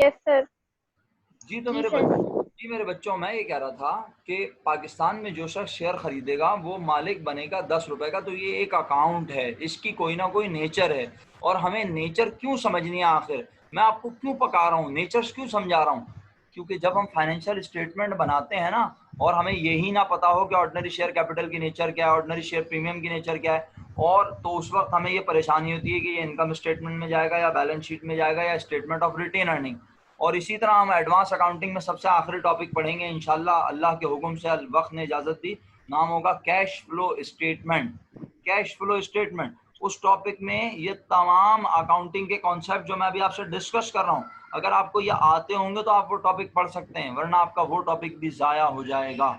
Yes sir. जी तो जी sir. मेरे बच्चों, मैं ये कह रहा था कि पाकिस्तान में जो शख्स शेयर खरीदेगा वो मालिक बनेगा 10 रुपए का। तो ये एक अकाउंट है, इसकी कोई ना कोई नेचर है, और हमें नेचर क्यों समझनी है आखिर। मैं आपको क्यों पका रहा हूँ, नेचर क्यों समझा रहा हूँ, क्योंकि जब हम फाइनेंशियल स्टेटमेंट बनाते हैं ना, और हमें यही ना पता हो कि ऑर्डिनरी शेयर कैपिटल की नेचर क्या है, ऑर्डिनरी शेयर प्रीमियम की नेचर क्या है, और तो उस वक्त हमें ये परेशानी होती है कि ये इनकम स्टेटमेंट में जाएगा या बैलेंस शीट में जाएगा या स्टेटमेंट ऑफ रिटेन अर्निंग। और इसी तरह हम एडवांस अकाउंटिंग में सबसे आखिरी टॉपिक पढ़ेंगे इंशाल्लाह, अल्लाह के हुक्म से, वक्त ने इजाज़त दी, नाम होगा cash flow statement. Cash flow statement, उस टॉपिक में ये तमाम अकाउंटिंग के कॉन्सेप्ट जो मैं अभी आपसे डिस्कस कर रहा हूँ, अगर आपको ये आते होंगे तो आप वो टॉपिक पढ़ सकते हैं, वरना आपका वो टॉपिक भी ज़ाया हो जाएगा।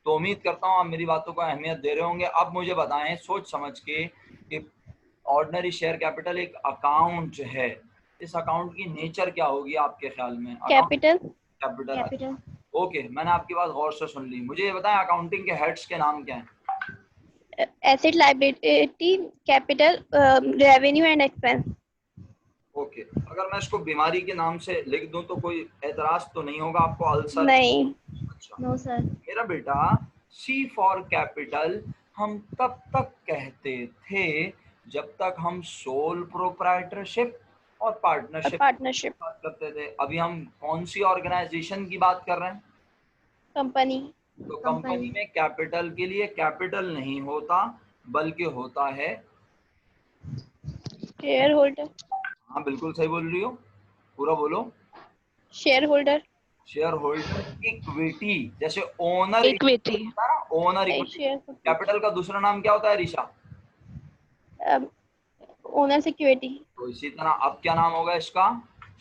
तो उम्मीद करता हूँ आप मेरी बातों को अहमियत दे रहे होंगे। अब मुझे बताएं सोच समझ के कि ऑर्डिनरी शेयर कैपिटल एक अकाउंट है, इस अकाउंट की नेचर क्या होगी आपके ख्याल में। Account capital. Capital. Capital. Okay, मैंने आपकी बात गौर से सुन ली। मुझे ये बताएं अकाउंटिंग के हेड्स के नाम क्या हैं। Asset, liability, capital, revenue and expense. Okay, अगर मैं इसको बीमारी के नाम से लिख दूं तो कोई एतराज तो नहीं होगा आपको, अल्सर। नहीं। अच्छा नो सर। मेरा बेटा, सी फॉर कैपिटल हम तब तक कहते थे जब तक हम सोल प्रोप्राइटरशिप और और पार्टनरशिप पार्टनरशिप। बात करते थे। अभी हम कौन सी ऑर्गेनाइजेशन की बात कर रहे हैं। कंपनी। तो कंपनी कंपनी। में कैपिटल के लिए कैपिटल नहीं होता, बल्कि होता है, शेयर होल्डर। हाँ बिल्कुल सही बोल रही हो, पूरा बोलो। Share holder. Share holder equity, जैसे ओनर इक्विटी। होता है ना, ओनर इक्विटी। शेयर। कैपिटल का दूसरा नाम क्या होता है ऋषा। Owner security. तो इसी तरह अब क्या नाम होगा इसका,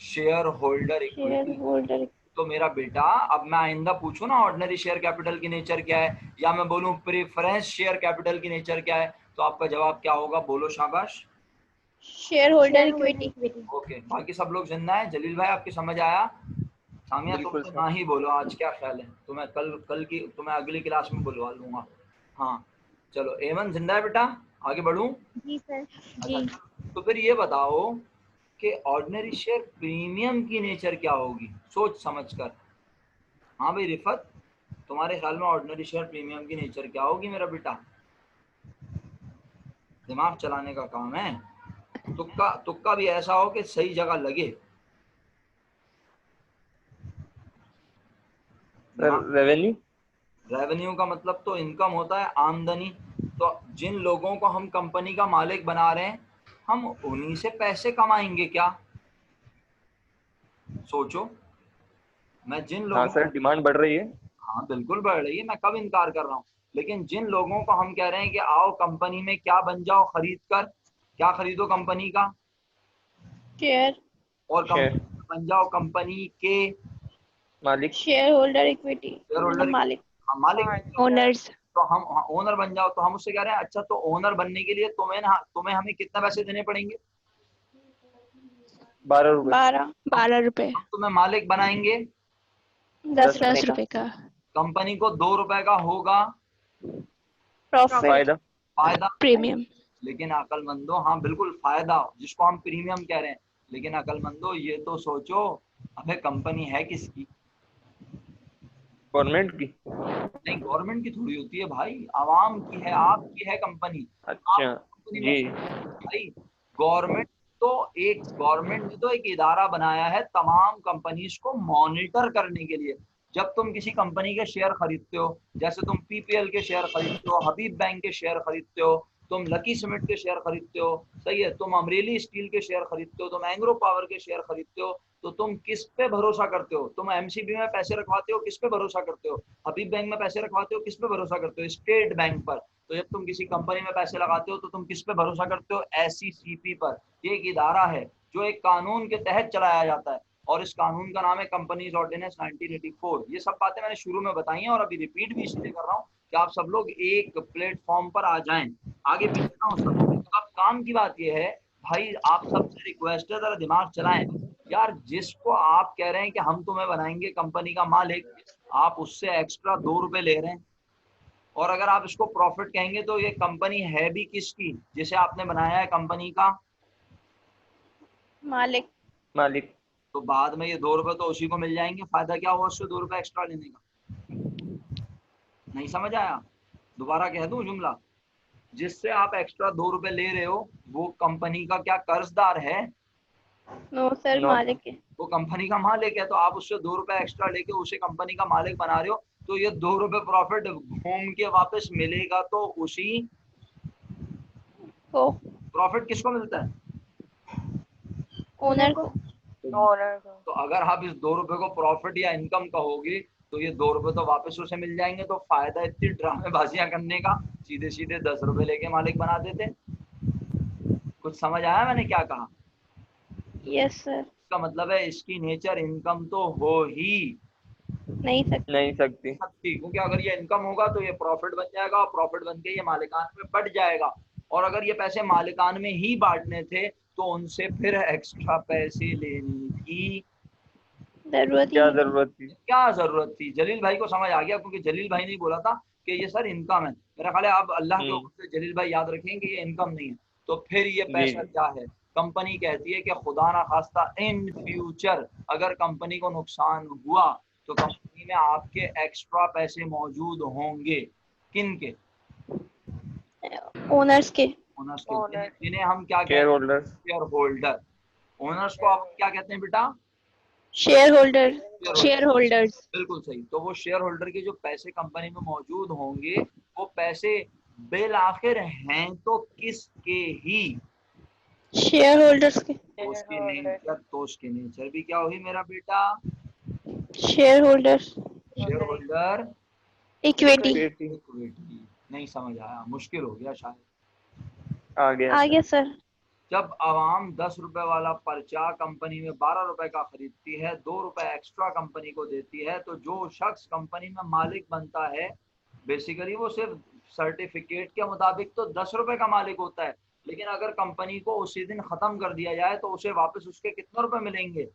share holder share equity. Holder. तो मेरा बेटा, अब मैं आइंदा पूछूं ना ऑर्डिनरी शेयर कैपिटल की नेचर क्या है, या मैं बोलूं प्रेफरेंस शेयर कैपिटल की नेचर क्या है, तो आपका जवाब क्या होगा, बोलो शाबाश। Share holder equity. ओके, बाकी सब लोग जिंदा है। जलील भाई आपकी समझ आया। सामिया तुम बिल्कुल तो सर। ना ही बोलो, आज क्या ख्याल है, तुम्हें कल की तुम्हें अगली क्लास में बुलवा लूंगा। हाँ चलो, एमन जिंदा है बेटा, आगे बढ़ूं। जी सर। अच्छा जी। तो फिर ये बताओ कि ऑर्डिनरी शेयर प्रीमियम की नेचर क्या होगी, सोच समझ कर। हाँ भाई रिफत, तुम्हारे ख्याल में ऑर्डिनरी शेयर प्रीमियम की नेचर क्या होगी मेरा बेटा। दिमाग चलाने का काम है, तुक्का तुक्का भी ऐसा हो कि सही जगह लगे। सर दिमाग। रेवेन्यू। रेवेन्यू का मतलब तो इनकम होता है, आमदनी। तो जिन लोगों को हम कंपनी का मालिक बना रहे हैं, हम उन्हीं से पैसे कमाएंगे क्या, सोचो। मैं जिन हाँ लोगों, सर, डिमांड बढ़ रही है। हाँ बिल्कुल बढ़ रही है, मैं कब इनकार कर रहा हूँ, लेकिन जिन लोगों को हम कह रहे हैं कि आओ कंपनी में क्या बन जाओ खरीद कर, क्या खरीदो कंपनी का, शेयर। और शेयर कंपनी बन जाओ कंपनी के मालिक। शेयर होल्डर इक्विटी शेयर मतलब होल्डर, मालिक। हम मालिक बन जाओ। ओनर्स। तो हम ओनर बन जाओ, तो हम उससे कह रहे हैं अच्छा तो ओनर बनने के लिए तुम्हें हमें कितना पैसे देने पड़ेंगे, 12 रुपए। 12 रुपए। हम तुम्हें मालिक बनाएंगे 10 10 रुपए। रुपए का। कंपनी को 2 रुपए का होगा प्रॉफिट। फायदा। फायदा। प्रीमियम। लेकिन अकलमंदो, हाँ बिल्कुल फायदा, जिसको हम प्रीमियम कह रहे हैं, लेकिन अकलमंदो ये तो सोचो, हमें कंपनी है किसकी। गवर्नमेंट की। नहीं, गवर्नमेंट की थोड़ी होती है भाई, आवाम की है, आपकी है कंपनी। आप अच्छा। कंपनी में जी। भाई, गवर्नमेंट तो गवर्नमेंट ने तो एक इदारा बनाया है तमाम कंपनीज को मॉनिटर करने के लिए। जब तुम किसी कंपनी के शेयर खरीदते हो, जैसे तुम पीपीएल के शेयर खरीदते हो, हबीब बैंक के शेयर खरीदते हो, तुम लकी सीमेंट के शेयर खरीदते हो, सही है, तुम अमरेली स्टील के शेयर खरीदते हो, तुम एंग्रो पावर के शेयर खरीदते हो, तो तुम किस पे भरोसा करते हो, तुम एमसीबी में पैसे रखवाते हो किस पे भरोसा करते हो, हबीब बैंक में पैसे रखवाते हो किस पे भरोसा करते हो, स्टेट बैंक पर। तो जब तुम किसी कंपनी में पैसे लगाते हो तो तुम किस पे भरोसा करते हो, एससीसीपी पर। ये एक इदारा है जो एक कानून के तहत चलाया जाता है, और इस कानून का नाम है कंपनीज ऑर्डिनेंस 1984। ये सब बातें मैंने शुरू में बताई हैं, और अभी रिपीट भी इसलिए कर रहा हूँ कि आप सब लोग एक प्लेटफॉर्म पर आ जाएं, आगे पीछे ना हो सब। अब काम की बात यह है भाई, आप सबसे रिक्वेस्ट है जरा दिमाग चलाएं यार। जिसको आप कह रहे हैं कि हम तुम्हें बनाएंगे कंपनी का मालिक, आप उससे एक्स्ट्रा 2 रुपए ले रहे हैं। और अगर आप इसको प्रॉफिट कहेंगे तो ये कंपनी है भी किसकी, जिसे आपने बनाया है कंपनी का। मालिक। मालिक। तो बाद में ये 2 रुपए तो उसी को मिल जाएंगे, फायदा क्या हुआ उससे 2 रुपए एक्स्ट्रा लेने का? नहीं समझ आया? दोबारा कह दूं जुमला, जिससे आप एक्स्ट्रा 2 रुपए ले रहे हो वो कंपनी का क्या कर्जदार है? No sir, no. मालिक है। वो कंपनी का मालिक है, तो आप उससे 2 रुपए एक्स्ट्रा लेके उसे कंपनी का मालिक बना रहे हो, तो ये 2 रुपए प्रॉफिट घूम के वापस मिलेगा, तो उसी को प्रॉफिट किसको मिलता है? ओनर को। तो अगर आप इस 2 रुपए को प्रॉफिट या इनकम कहोगे तो ये 2 रुपए तो वापस उसे मिल जाएंगे, तो फायदा इतनी ड्रामेबाजियां करने का, सीधे सीधे 10 रुपए लेके मालिक बना देते। कुछ समझ आया मैंने क्या कहा? Yes sir. इसका मतलब है इसकी नेचर इनकम तो हो ही नहीं सकते। नहीं सकती। सकती, क्योंकि अगर ये इनकम होगा तो ये प्रॉफिट बन जाएगा, और प्रॉफिट बन के ये मालिकान में बढ़ जाएगा, और अगर ये पैसे मालिकान में ही बांटने थे तो उनसे फिर एक्स्ट्रा पैसे लेने की जरूरत ही क्या नहीं। जरूरत थी? क्या जरूरत थी? जलील भाई को समझ आ गया, क्योंकि जलील भाई ने बोला था कि ये सर इनकम है। मेरा ख्याल है अब अल्लाह के हुक्म से जलील भाई याद रखेंगे ये इनकम नहीं है, तो फिर ये जी। पैसा क्या है? कंपनी कहती है कि खुदा ना खास्ता इन फ्यूचर अगर कंपनी को नुकसान हुआ तो कंपनी में आपके एक्स्ट्रा पैसे मौजूद होंगे। किन के? ओनर्स के। ओनर्स के, जिन्हें हम क्या कहते शेयर हैं? होल्डर। Share holder. ओनर्स को आप क्या कहते हैं बेटा? Share holder. Share holders. बिल्कुल सही। तो वो शेयर होल्डर के जो पैसे कंपनी में मौजूद होंगे वो पैसे बिल आखिर हैं तो किसके ही? शेयर होल्डर्स के। तो उसकी नेचर भी क्या हुई मेरा बेटा? Share holders. Share holder equity. Equity. नहीं समझ आया, मुश्किल हो गया शायद। आ गया। आगे सर। जब आवाम 10 रुपए वाला पर्चा कंपनी में 12 रुपए का खरीदती है, 2 रुपए एक्स्ट्रा कंपनी को देती है, तो जो शख्स कंपनी में मालिक बनता है बेसिकली वो सिर्फ सर्टिफिकेट के मुताबिक तो 10 रुपए का मालिक होता है, लेकिन अगर कंपनी को उसी दिन खत्म कर दिया जाए तो उसे वापस उसके कितने रुपए मिलेंगे?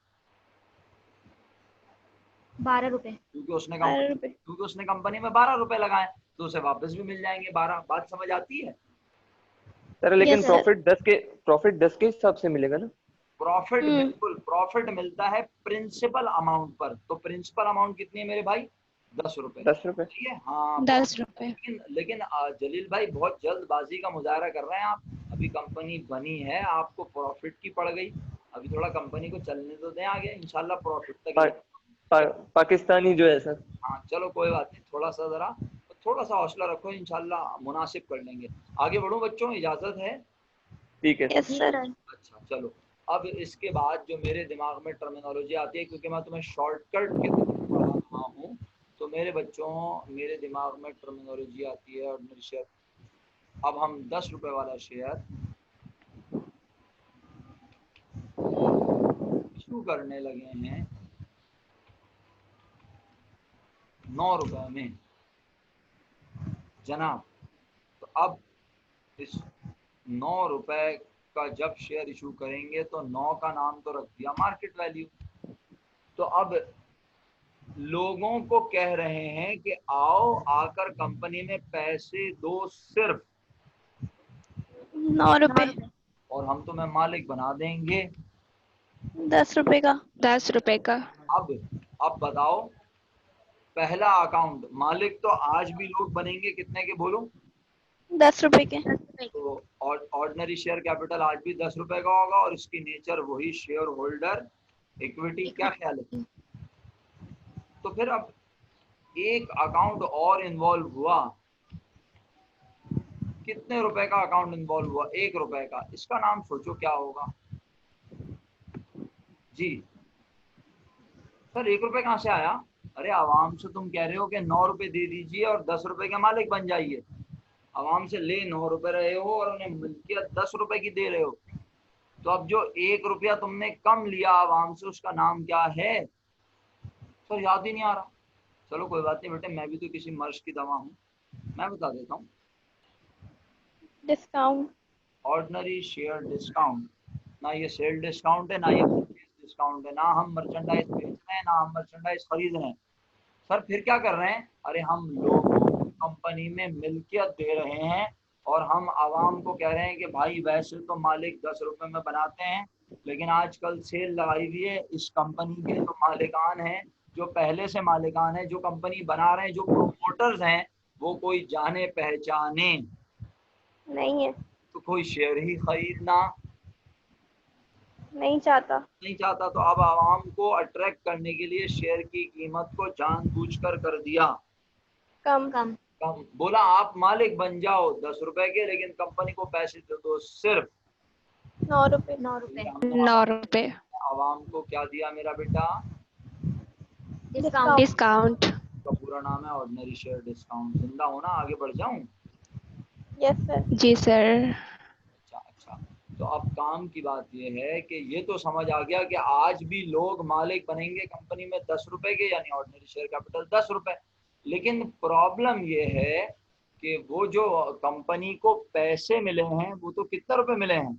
12 रुपए। क्योंकि ₹12। उसने कंपनी में 12 रुपए लगाए, तो उसे वापस भी मिल जाएंगे 12। बात समझ आती है? सर लेकिन Yes, sir. प्रॉफिट 10 के हिसाब से मिलेगा ना? प्रॉफिट बिल्कुल, प्रॉफिट मिलता है प्रिंसिपल अमाउंट पर। तो प्रिंसिपल अमाउंट कितनी है मेरे भाई? 10 रुपए। 10 रुपए। ठीक है, हाँ 10 रुपए। लेकिन जलील भाई बहुत जल्दबाजी का मुजाहरा कर रहे हैं आप। अभी कंपनी बनी है, आपको प्रॉफिट की पड़ गई, अभी थोड़ा कंपनी को चलने तो दें, आगे इंशाल्लाह प्रॉफिट तक। पाकिस्तानी जो है सर। हाँ चलो कोई बात नहीं, थोड़ा सा हौसला रखो, इंशाल्लाह मुनासिब कर लेंगे। आगे बढ़ो बच्चों, इजाजत है? ठीक है। Yes sir. अच्छा चलो, अब इसके बाद जो मेरे दिमाग में टर्मिनोलॉजी आती है, क्योंकि मैं तुम्हें शॉर्टकट के पढ़ा रहा हूँ, तो मेरे बच्चों मेरे दिमाग में टर्मिनोलॉजी आती है ऑर्डिनरी शेयर। अब हम 10 रुपए वाला शेयर इशू करने लगे हैं 9 रुपए में जनाब। तो अब इस 9 रुपए का जब शेयर इशू करेंगे तो 9 का नाम तो रख दिया मार्केट वैल्यू। तो अब लोगों को कह रहे हैं कि आओ आकर कंपनी में पैसे दो सिर्फ 9 रुपए। और हम तुम्हें मालिक बना देंगे 10 रुपए का। 10 रुपए का। अब बताओ, पहला अकाउंट मालिक तो आज भी लोग बनेंगे कितने के बोलो? 10 रुपए के। तो ऑर्डिनरी शेयर कैपिटल आज भी 10 रुपए का होगा, और इसकी नेचर वही शेयर होल्डर इक्विटी। क्या ख्याल है? तो फिर अब एक अकाउंट और इन्वॉल्व हुआ, कितने रुपए का अकाउंट इन्वॉल्व हुआ? 1 रुपए का। इसका नाम सोचो क्या होगा जी? सर 1 रुपए कहाँ से आया? अरे आवाम से तुम कह रहे हो कि 9 रुपए दे दीजिए और 10 रुपए के मालिक बन जाइए। आवाम से ले 9 रुपए रहे हो और उन्हें मिल्कियत 10 रुपए की दे रहे हो। तो अब जो 1 रुपया तुमने कम लिया आवाम से, उसका नाम क्या है? सर याद ही नहीं आ रहा। चलो कोई बात नहीं बेटे, मैं भी तो किसी मर्ज की दवा हूँ, मैं बता देता हूँ। डिस्काउंट। Ordinary share discount. ना ये सेल डिस्काउंट है, ना ये डिस्काउंट है, ना हम मर्चेंडाइज बेच रहे हैं, ना हम मर्चेंडाइज खरीद रहे हैं। सर फिर क्या कर रहे हैं? अरे हम लोगों को कंपनी में मिल्कियत दे रहे हैं और हम आवाम को कह रहे हैं कि भाई वैसे तो मालिक 10 रुपए में बनाते हैं, लेकिन आजकल सेल लगाई हुई है इस कंपनी के जो मालिकान हैं, जो पहले से मालिकान हैं, जो कंपनी बना रहे हैं, जो प्रोमोटर्स हैं, वो कोई जाने पहचाने नहीं है, तो कोई शेयर ही खरीदना नहीं चाहता। नहीं चाहता। तो अब आवाम को अट्रैक्ट करने के लिए शेयर की कीमत को जानबूझकर कर दिया कम। कम। कम। बोला आप मालिक बन जाओ 10 रुपए के, लेकिन कंपनी को पैसे दे दो सिर्फ 9 रुपए। 9 रुपए। हमने 9 रुपए आवाम को क्या दिया मेरा बेटा? डिस्काउंट। डिस्काउंट। का पूरा नाम है ऑर्डिनरी शेयर डिस्काउंट। जिंदा होना, आगे बढ़ जाऊं? Yes sir. जी सर। अच्छा अच्छा। तो अब काम की बात यह है कि ये तो समझ आ गया कि आज भी लोग मालिक बनेंगे कंपनी में 10 रुपए के, यानी ऑर्डिनरी शेयर कैपिटल 10 रुपए। लेकिन प्रॉब्लम ये है कि वो जो कंपनी को पैसे मिले हैं वो तो कितने रुपए मिले हैं?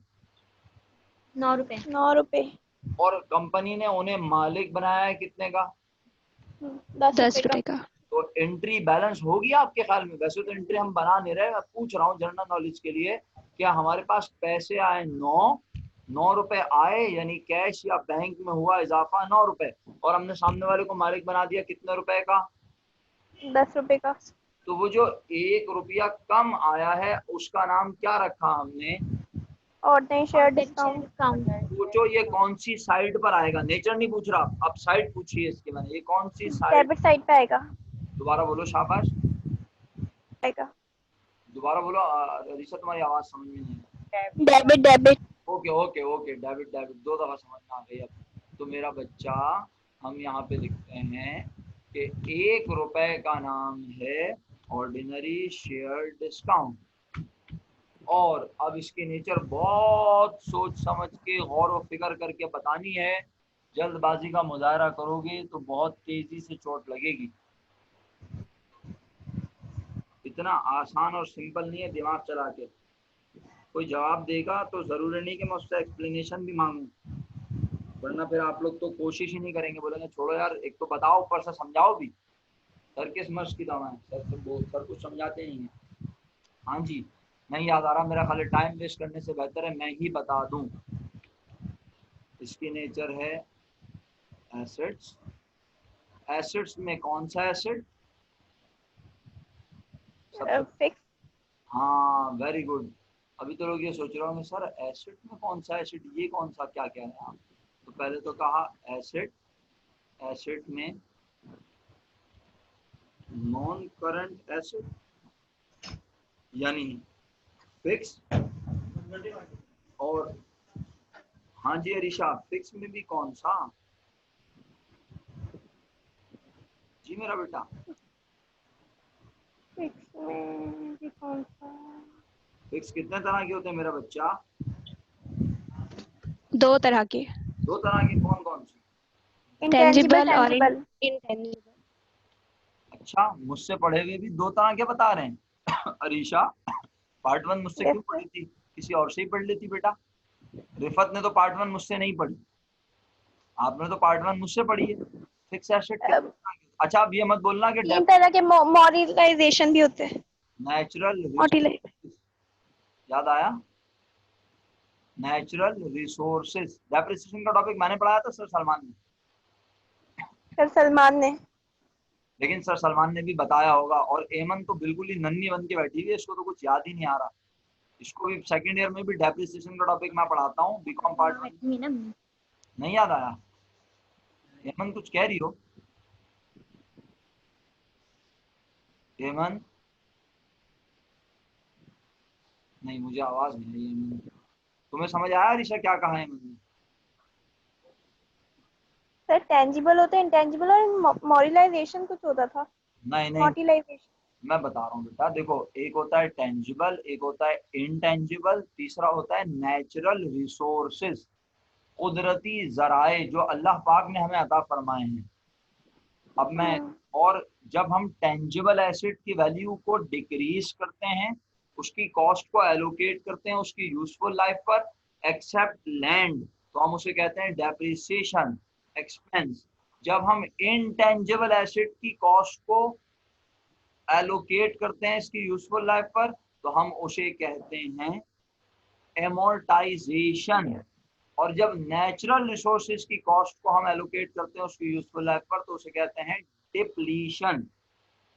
9 रुपए। 9 रुपए। और कंपनी ने उन्हें मालिक बनाया है कितने का? 10 10 रुपए रुपए का। का। तो एंट्री बैलेंस होगी आपके ख्याल में? वैसे तो एंट्री हम बना नहीं रहे, मैं पूछ रहा हूँ जनरल नॉलेज के लिए। क्या हमारे पास पैसे आए 9 रुपए आए, यानी कैश या बैंक में हुआ इजाफा 9 रुपए, और हमने सामने वाले को मालिक बना दिया कितने रुपए का? 10 रुपए का। तो वो जो 1 रुपया कम आया है उसका नाम क्या रखा हमने? Ordinary share discount. डिस्काउंट। पूछो ये कौन सी साइड पर आएगा? नेचर नहीं पूछ रहा, अब साइड पूछिए इसके मैंने, ये कौन सी साइड? डेबिट साइड पे आएगा। दोबारा बोलो, शाबाश। आएगा। दोबारा बोलो। ऋषा तुम्हारी आवाज समझ में नहीं है। Debit debit. Okay okay okay, debit debit 2 दफा समझ में आ गई अब। तो मेरा बच्चा, हम यहाँ पे लिखते हैं कि 1 रुपए का नाम है ऑर्डिनरी शेयर डिस्काउंट। और अब इसकी नेचर बहुत सोच समझ के गौर व फिक्र करके बतानी है। जल्दबाजी का मुजाहरा करोगे तो बहुत तेजी से चोट लगेगी। इतना आसान और सिंपल नहीं है दिमाग चला के। कोई जवाब देगा तो जरूरी नहीं कि मैं उससे एक्सप्लेनेशन भी मांगूं, वरना फिर आप लोग तो कोशिश ही नहीं करेंगे, बोलेंगे छोड़ो यार, एक तो बताओ ऊपर से समझाओ भी। सर किस मर्ज की दवा है? सर कुछ समझाते नहीं है। हाँ जी, नहीं याद आ रहा मेरा, खाली टाइम वेस्ट करने से बेहतर है मैं ही बता दूं। इसकी नेचर है एसेट्स। एसेट्स में कौन सा एसेट? फिक्स। हाँ वेरी गुड। अभी तो लोग ये सोच रहे होंगे सर एसेट में कौन सा एसेट, ये कौन सा क्या कह रहे हैं आप? तो पहले तो कहा एसेट, एसेट में नॉन करंट एसेट यानी फिक्स, और हाँ जी अरीशा, फिक्स में भी कौन सा? जी मेरा बेटा, फिक्स में भी कौन सा? फिक्स कितने तरह के होते हैं मेरा बच्चा? 2 तरह के। 2 तरह के, कौन कौन से? इंटेंजिबल टेंजिबल और टेंजिबल। इनटेंजिबल। अच्छा, मुझसे पढ़े हुए भी 2 तरह के बता रहे हैं। अरीशा, पार्ट 1 मुझसे Yes, क्यों पढ़ी थी? किसी और से ही पढ़ लेती बेटा। रिफत ने तो पार्ट 1 मुझसे नहीं पढ़ी, आपने तो पार्ट 1 मुझसे पढ़ी है। फिक्स एसेट कितने तरह के? अच्छा अब ये मत बोलना कि 3 तरह के मॉडलाइजेशन भी होते हैं। नेचुरल, याद आया? Natural resources. डेप्रिसिएशन का टॉपिक मैंने पढ़ाया था सर सलमान ने, सर सलमान ने। लेकिन सर सलमान ने भी बताया होगा। और एमन तो बिल्कुल ही नन्ही बन के बैठी हुई है, इसको तो कुछ याद ही नहीं आ रहा। इसको भी सेकंड ईयर में भी डेप्रिसिएशन का टॉपिक मैं पढ़ाता हूँ, बीकॉम पार्ट 1। नहीं याद आया? एमन कुछ कह रही हो? एमन नहीं, मुझे आवाज नहीं आई एमन। तुम्हें समझ आया ऋषा क्या कहा एमन ने? सर टेंजिबल होता है, इंटेंजिबल, और मॉडलाइजेशन कुछ होता था। नहीं नहीं, मॉडलाइजेशन। मैं बता रहा हूँ बेटा, देखो एक होता है टेंजिबल, एक होता है इनटेंजिबल, तीसरा होता है नेचुरल रिसोर्सेज, कुदरती जराए जो अल्लाह पाक ने हमें अता फरमाए हैं। अब मैं, और जब हम टेंजिबल एसेट की वैल्यू को डिक्रीज करते हैं, उसकी कॉस्ट को एलोकेट करते हैं उसकी यूजफुल लाइफ पर, एक्सेप्ट लैंड, तो हम उसे कहते हैं डेप्रिसिएशन एक्सपेंस। जब हम इनटेंजिबल एसेट की कॉस्ट को एलोकेट करते हैं इसकी यूजफुल लाइफ पर, तो हम उसे कहते हैं एमोर्टाइजेशन। और जब नेचुरल रिसोर्सेज की कॉस्ट को हम एलोकेट करते हैं उसकी यूजफुल लाइफ पर, तो उसे कहते हैं डिप्लीशन।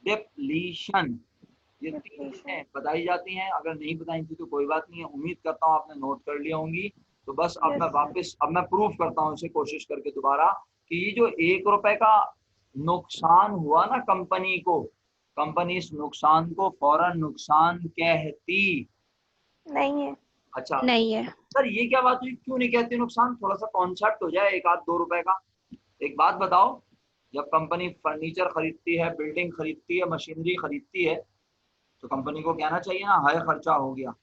डिप्लीशन, ये तीन चीजें बताई जाती हैं। अगर नहीं बताई थी तो कोई बात नहीं है, उम्मीद करता हूँ आपने नोट कर लिया होंगी। तो बस अब मैं वापस प्रूफ करता हूँ इसे कोशिश करके दोबारा, कि ये जो 1 रुपए का नुकसान हुआ ना कंपनी को, कंपनी इस नुकसान को फौरन नुकसान कहती नहीं है। अच्छा नहीं है। सर ये क्या बात हुई, क्यों नहीं कहती नुकसान? थोड़ा सा कॉन्सेप्ट हो जाए, 1-2 रुपए का। एक बात बताओ, जब कंपनी फर्नीचर खरीदती है, बिल्डिंग खरीदती है, मशीनरी खरीदती है, तो कंपनी को कहना चाहिए ना हाय खर्चा हो गया,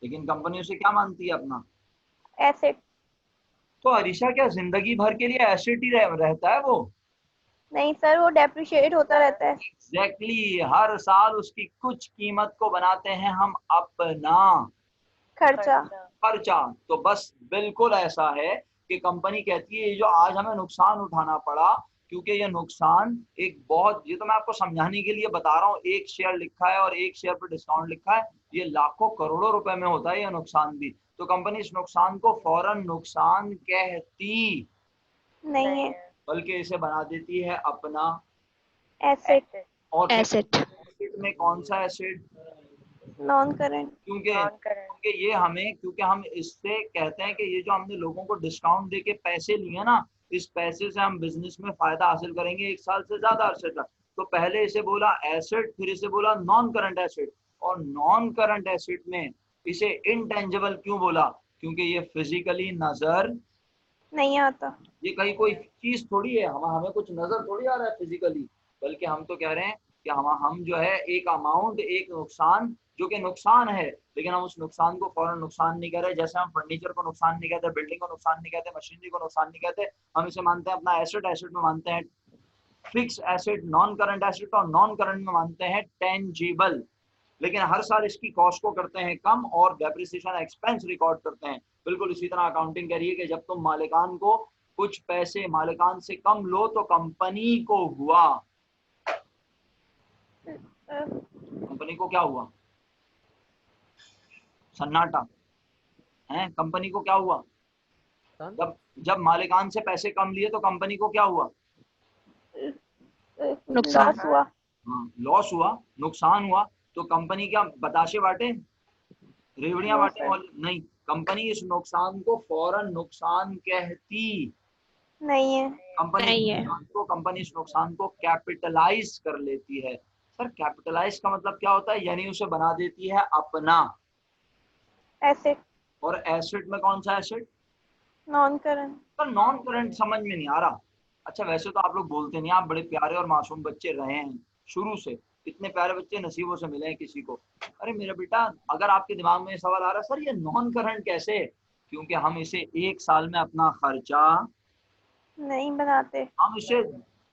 लेकिन कंपनी उसे क्या मानती है? अपना एसेट। तो अरीशा क्या जिंदगी भर के लिए एसेट ही रहता है वो? नहीं सर, वो डेप्रिशिएट होता रहता है। एग्जैक्टली, हर साल उसकी कुछ कीमत को बनाते हैं हम अपना खर्चा। खर्चा। तो बस बिल्कुल ऐसा है कि कंपनी कहती है ये जो आज हमें नुकसान उठाना पड़ा, क्योंकि ये नुकसान एक बहुत, ये तो मैं आपको समझाने के लिए बता रहा हूँ, एक शेयर लिखा है और एक शेयर पर डिस्काउंट लिखा है, ये लाखों करोड़ों रुपए में होता है ये नुकसान भी। तो कंपनी इस नुकसान को फौरन नुकसान कहती नहीं है। बल्कि इसे बना देती है अपना एसेट। और एसेट। एसेट में कौन सा एसेट? Non current. क्योंकि ये हमें, क्योंकि हम इससे कहते हैं कि ये जो हमने लोगों को डिस्काउंट देके पैसे लिए ना, इस पैसे से हम बिजनेस में फायदा हासिल करेंगे 1 साल से ज्यादा अरसे तक। तो पहले इसे बोला एसेट, फिर इसे बोला नॉन करंट एसेट। और नॉन करंट एसेट में इसे इनटेंजिबल क्यों बोला? क्योंकि ये फिजिकली नजर नहीं आता। ये कहीं कोई चीज थोड़ी है, हमें कुछ नजर थोड़ी आ रहा है फिजिकली, बल्कि हम तो कह रहे हैं कि हम जो है एक अमाउंट, एक नुकसान जो कि नुकसान है, लेकिन हम उस नुकसान को फौरन नुकसान नहीं कह रहे। जैसे हम फर्नीचर को नुकसान नहीं कहते, बिल्डिंग को नुकसान नहीं कहते, मशीनरी को नुकसान नहीं कहते, हम इसे मानते हैं अपना एसेट। एसेट में मानते हैं fix asset non current asset, और नॉन करंट में मानते हैं टेंजिबल। लेकिन हर साल इसकी कॉस्ट को करते हैं कम और डेप्रिसिएशन एक्सपेंस रिकॉर्ड करते हैं। बिल्कुल इसी तरह अकाउंटिंग कह रही है कि जब तुम मालिकान को कुछ पैसे मालिकान से कम लो तो कंपनी को हुआ, कंपनी को क्या हुआ? सन्नाटा है। कंपनी को क्या हुआ? जब मालिकान से पैसे कम लिए तो कंपनी को क्या हुआ? लॉस हुआ। हाँ, लॉस हुआ, नुकसान हुआ। तो कंपनी क्या बताशे बांटे, रेवड़ियां बांटे? नहीं, कंपनी इस नुकसान को फौरन नुकसान कहती नहीं है। कंपनी इस नुकसान को कैपिटलाइज कर लेती है। सर कैपिटलाइज का मतलब क्या होता है? यानी उसे बना देती है अपना एसेट। और एसेट में कौन सा asset? Non current. Sir non current समझ में नहीं आ रहा। अच्छा वैसे तो आप लोग बोलते नहीं, आप बड़े प्यारे और मासूम बच्चे रहे हैं शुरू से, इतने प्यारे बच्चे नसीबों से मिले हैं किसी को। अरे मेरा बेटा, अगर आपके दिमाग में सवाल आ रहा है सर ये नॉन करंट कैसे, क्योंकि हम इसे 1 साल में अपना खर्चा नहीं बनाते, हम इसे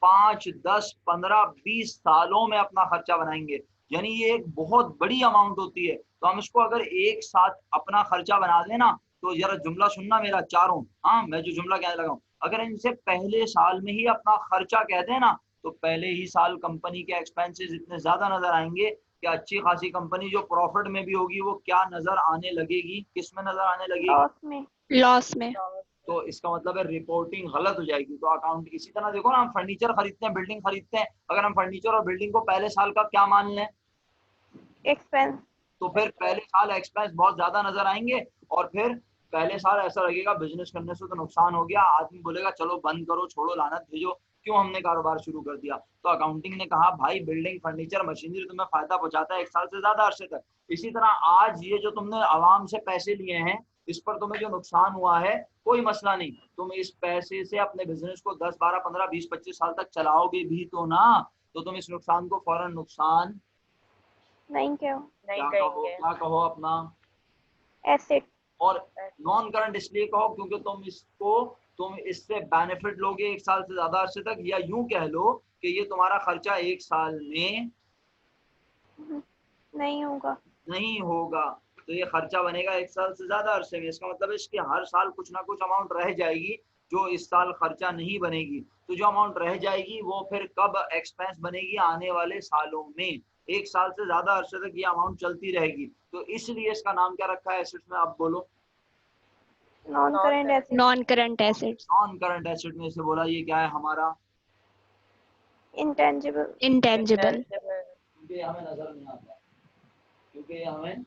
5, 10, 15, 20 सालों में अपना खर्चा बनाएंगे। यानी ये एक बहुत बड़ी अमाउंट होती है। तो हम इसको अगर एक साथ अपना खर्चा बना दें ना, तो जरा जुमला सुनना मेरा चारों, हाँ मैं जो जुमला कहने लगा हूँ, अगर इनसे पहले साल में ही अपना खर्चा कह दें ना, तो पहले ही साल कंपनी के एक्सपेंसेस इतने ज्यादा नजर आएंगे कि अच्छी खासी कंपनी जो प्रॉफिट में भी होगी वो क्या नजर आने लगेगी, किस में नजर आने लगेगी? लॉस में। लॉस में। तो इसका मतलब है रिपोर्टिंग गलत हो जाएगी। तो अकाउंट इसी तरह देखो ना, हम फर्नीचर खरीदते हैं, बिल्डिंग खरीदते हैं, अगर हम फर्नीचर और बिल्डिंग को पहले साल का क्या मान लें, एक्सपेंस, तो फिर पहले साल एक्सपेंस बहुत ज्यादा नजर आएंगे, और फिर पहले साल ऐसा लगेगा बिजनेस करने से तो नुकसान हो गया, आदमी बोलेगा चलो बंद करो, छोड़ो, लानत भेजो, क्यों हमने कारोबार शुरू कर दिया। तो अकाउंटिंग ने कहा भाई बिल्डिंग फर्नीचर मशीनरी तुम्हें फायदा पहुंचाता है 1 साल से ज्यादा अरसे तक। इसी तरह आज ये जो तुमने आवाम से पैसे लिए हैं, इस पर तुम्हें जो नुकसान हुआ है कोई मसला नहीं, तुम इस पैसे से अपने बिजनेस को 10, 12, 15, 20, 25 साल तक चलाओगे भी तो ना, तो तुम इस नुकसान को फौरन नुकसान नहीं क्यों, क्या कहो अपना एसेट। और नॉन करंट इसलिए कहो क्योंकि तुम इससे बेनिफिट लोगे 1 साल से ज्यादा अरसे तक, या यूं कह लो कि ये तुम्हारा खर्चा 1 साल में नहीं होगा। नहीं होगा, तो ये खर्चा बनेगा 1 साल से ज्यादा अरसे में। इसका मतलब है इसके हर साल कुछ ना कुछ अमाउंट रह जाएगी जो इस साल खर्चा नहीं बनेगी। तो जो अमाउंट रह जाएगी वो फिर कब एक्सपेंस बनेगी? आने वाले सालों में। 1 साल से ज्यादा अरसे तक ये अमाउंट चलती रहेगी, तो इसलिए इसका नाम क्या रखा है एसेट्स में? आप बोलो। Non current asset, non current assets, non current asset में से बोला ये क्या है हमारा, इंटेंजिबल, इंटेंजिबल, क्योंकि हमें नजर नहीं आता, क्योंकि हमें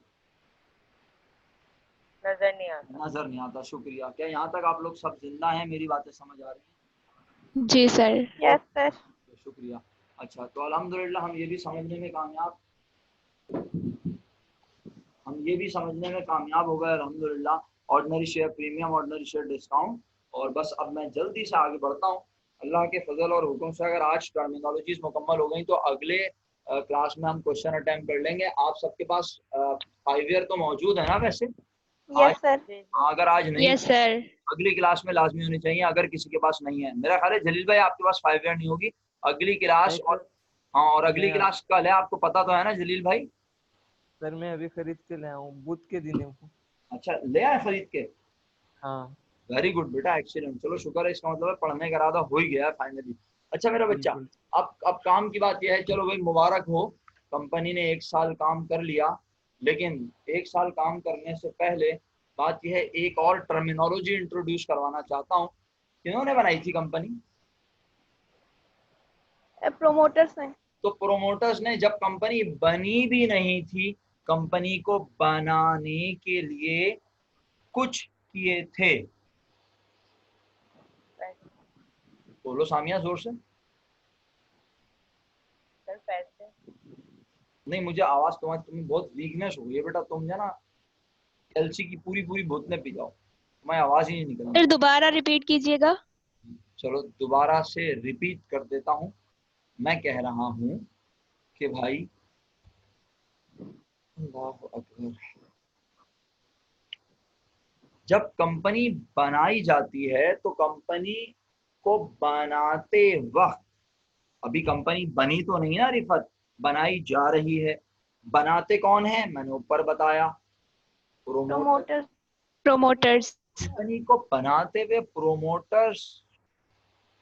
नजर नहीं आता। शुक्रिया। क्या यहाँ तक आप लोग सब जिंदा हैं, मेरी बातें समझ आ रही जी सर। यस सर, हैं? तो शुक्रिया। अच्छा, तो अल्हम्दुलिल्लाह हम ये भी समझने में कामयाब हो गए अल्हम्दुलिल्लाह। Ordinary share premium, ordinary share discount. और बस अब मैं जल्दी से आगे बढ़ता हूँ। अल्लाह के फजल और हुक्म से अगर आज टर्मिनोलॉजीज मुकम्मल हो गई तो अगले क्लास में हम क्वेश्चन अटेम्प्ट कर लेंगे। आप सबके पास 5 ईयर तो मौजूद है ना वैसे? आज यस सर, अगर आज नहीं, यस सर। अगली क्लास में लाजमी होनी चाहिए। अगर किसी के पास नहीं है, मेरा ख्याल है जलील भाई आपके पास 5 ईयर नहीं होगी। अगली क्लास नहीं और सर, हाँ, और अगली मैं क्लास कल है, आपको पता तो है ना जलील भाई? सर मैं अभी खरीद के लाया हूँ बुध के दिन है वो। अच्छा, ले आए खरीद के? हाँ वेरी गुड बेटा, एक्सीलेंट। चलो शुक्र है, इसका मतलब है पढ़ने का इरादा हो ही गया है फाइनली। अच्छा मेरा बच्चा, बिल्कुल। अब काम की बात यह है, चलो भाई मुबारक हो, कंपनी ने 1 साल काम कर लिया। लेकिन 1 साल काम करने से पहले बात यह है, एक और टर्मिनोलॉजी इंट्रोड्यूस करवाना चाहता हूँ। किन्होंने बनाई थी कंपनी? प्रोमोटर्स ने। तो प्रोमोटर्स ने। जब कंपनी बनी भी नहीं थी, कंपनी को बनाने के लिए कुछ किए थे। बोलो सामिया जोर से। नहीं, मुझे आवाज तुम्हें बहुत वीकनेस हो गई है बेटा। तुम ना एलसी की पूरी पूरी बोतलें पी जाओ, तुम्हारी आवाज ही नहीं निकल रही। फिर दोबारा रिपीट कीजिएगा। चलो दोबारा से रिपीट कर देता हूँ। मैं कह रहा हूँ कि भाई, अल्लाह अकबर, जब कंपनी बनाई जाती है तो कंपनी को बनाते वक्त, अभी कंपनी बनी तो नहीं ना रिफत, बनाई जा रही है। बनाते कौन है? मैंने ऊपर बताया, प्रोमोटर। प्रोमोटर्स, प्रोमोटर्स, कंपनी को बनाते हुए प्रोमोटर्स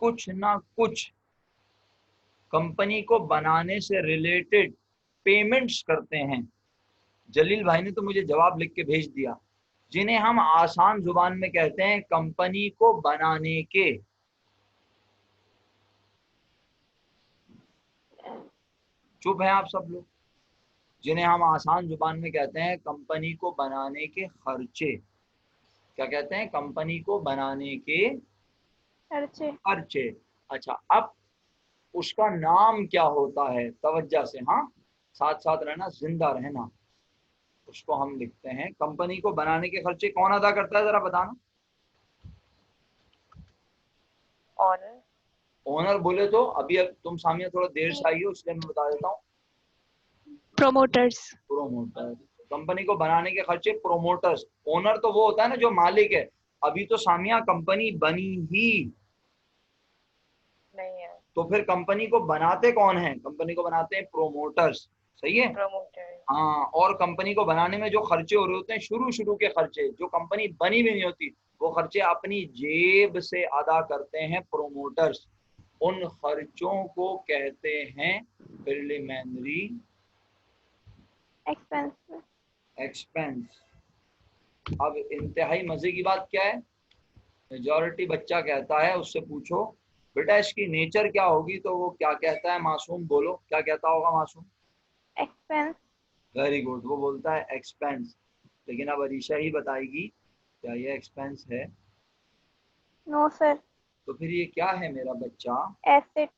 कुछ ना कुछ कंपनी को बनाने से रिलेटेड पेमेंट्स करते हैं। जलील भाई ने तो मुझे जवाब लिख के भेज दिया, जिन्हें हम आसान जुबान में कहते हैं कंपनी को बनाने के। चुप हैं आप सब लोग? जिन्हें हम आसान जुबान में कहते हैं कंपनी को बनाने के खर्चे। क्या कहते हैं? कंपनी को बनाने के खर्चे, खर्चे। अच्छा, अब उसका नाम क्या होता है? तवज्जो से, हाँ, साथ साथ रहना, जिंदा रहना। उसको हम लिखते हैं, कंपनी को बनाने के खर्चे कौन अदा करता है, जरा बताना। ऑनर। ओनर बोले तो अभी, अब तुम सामने थोड़ा देर से आई हो इसलिए मैं बता देता हूँ। Promoters, promoter. कंपनी को बनाने के खर्चे प्रोमोटर्स। ओनर तो वो होता है ना जो मालिक है। अभी तो सामिया कंपनी बनी ही नहीं है, तो फिर कंपनी को बनाते कौन है? कंपनी को बनाते हैं प्रोमोटर्स। सही है? प्रमोटर। हाँ, और कंपनी को बनाने में जो खर्चे हो रहे होते हैं, शुरू शुरू के खर्चे, जो कंपनी बनी भी नहीं होती, वो खर्चे अपनी जेब से अदा करते हैं प्रोमोटर्स। उन खर्चों को कहते हैं प्रिलिमिनरी एक्सपेंस, एक्सपेंस। अब इंतहाई मजे की बात क्या है, मेजॉरिटी बच्चा कहता है, उससे पूछो बेटा इसकी नेचर क्या होगी, तो वो क्या कहता है? मासूम बोलो, क्या कहता होगा मासूम? एक्सपेंस, वेरी गुड, वो बोलता है एक्सपेंस। लेकिन अब अरीशा ही बताएगी क्या ये एक्सपेंस है। नो सर, तो फिर ये क्या है मेरा बच्चा? एसेट,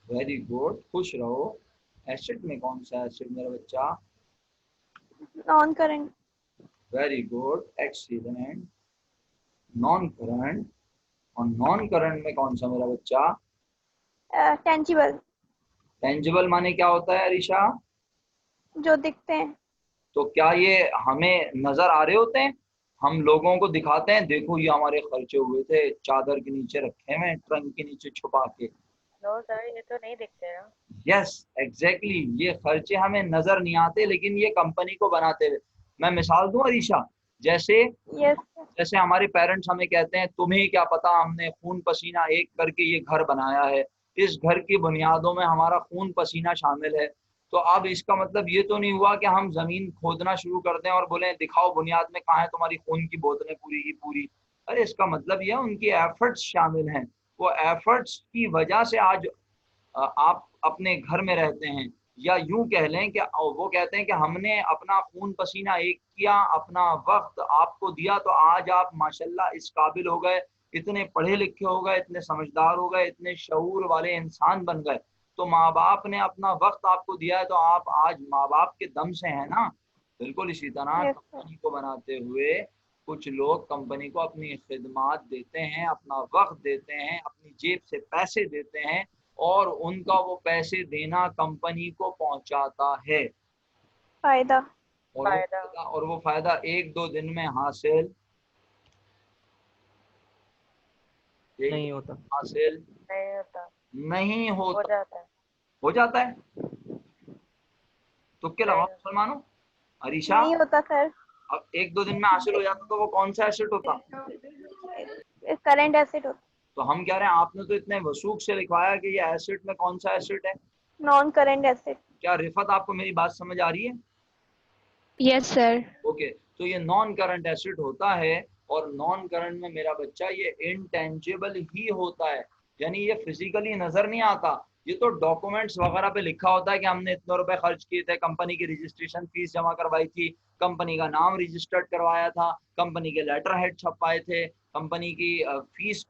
वेरी गुड, खुश रहो। एसेट में कौन सा एसेट मेरा बच्चा? Non current, very good, excellent. Non current. और नॉन करंट में कौन सा मेरा बच्चा? टेंजिबल, टेंजिबल माने क्या होता है अरीशा? जो दिखते हैं। तो क्या ये हमें नजर आ रहे होते हैं? हम लोगों को दिखाते हैं, देखो ये हमारे खर्चे हुए थे, चादर के नीचे रखे हुए, ट्रंक के नीचे छुपा के। नो सर, ये तो नहीं दिखते ना। यस एग्जैक्टली, ये खर्चे हमें नजर नहीं आते, लेकिन ये कंपनी को बनाते हुए। मैं मिसाल दूं अरीशा, जैसे यस, जैसे हमारे पेरेंट्स हमें कहते हैं तुम्हें क्या पता, हमने खून पसीना एक करके ये घर बनाया है, इस घर की बुनियादों में हमारा खून पसीना शामिल है। तो अब इसका मतलब ये तो नहीं हुआ कि हम जमीन खोदना शुरू कर दें और बोले दिखाओ बुनियाद में कहाँ है तुम्हारी खून की बोतलें पूरी की पूरी। अरे इसका मतलब यह है उनके एफर्ट्स शामिल हैं, वो एफर्ट्स की वजह से आज आप अपने घर में रहते हैं। या यूं कह लें कि वो कहते हैं कि हमने अपना खून पसीना एक किया, अपना वक्त आपको दिया, तो आज आप माशाल्लाह इस काबिल हो गए, इतने पढ़े लिखे हो गए, इतने समझदार हो गए, इतने शऊर वाले इंसान बन गए। तो माँ बाप ने अपना वक्त आपको दिया है, तो आप आज माँ बाप के दम से हैं ना। बिल्कुल इसी तरह यस सर। कंपनी को बनाते हुए कुछ लोग कंपनी को अपनी खिदमात देते हैं, अपना वक्त देते हैं, अपनी जेब से पैसे देते हैं, और उनका वो पैसे देना कंपनी को पहुंचाता है, फायदा। फायदा और वो फायदा एक दो दिन में हासिल नहीं होता। नहीं होता, नहीं हो होता। जाता है। हो जाता है। तुक्के लगाओ नहीं, मुसलमानों। अरीशा, नहीं होता सर। अब एक दो दिन में हासिल हो जाता तो वो कौन सा एसेट होता? करंट एसेट होता। तो हम कह रहे हैं आपने तो इतने वसूख से लिखवाया कि ये एसेट में कौन सा एसेट है। Non current asset. क्या रिफत आपको मेरी बात समझ आ रही है? Yes sir. ओके, तो ये नॉन करंट एसेट होता है, और नॉन करंट में मेरा बच्चा ये इनटेंजिबल ही होता है, यानी ये फिजिकली नजर नहीं आता। ये तो डॉक्यूमेंट्स वगैरह पे लिखा होता है कि हमने इतने रुपए खर्च किए थे, कंपनी की रजिस्ट्रेशन फीस जमा करवाई थी, कंपनी का नाम रजिस्टर्ड करवाया था, कंपनी के लेटर हेड छपवाए थे, कंपनी की फीस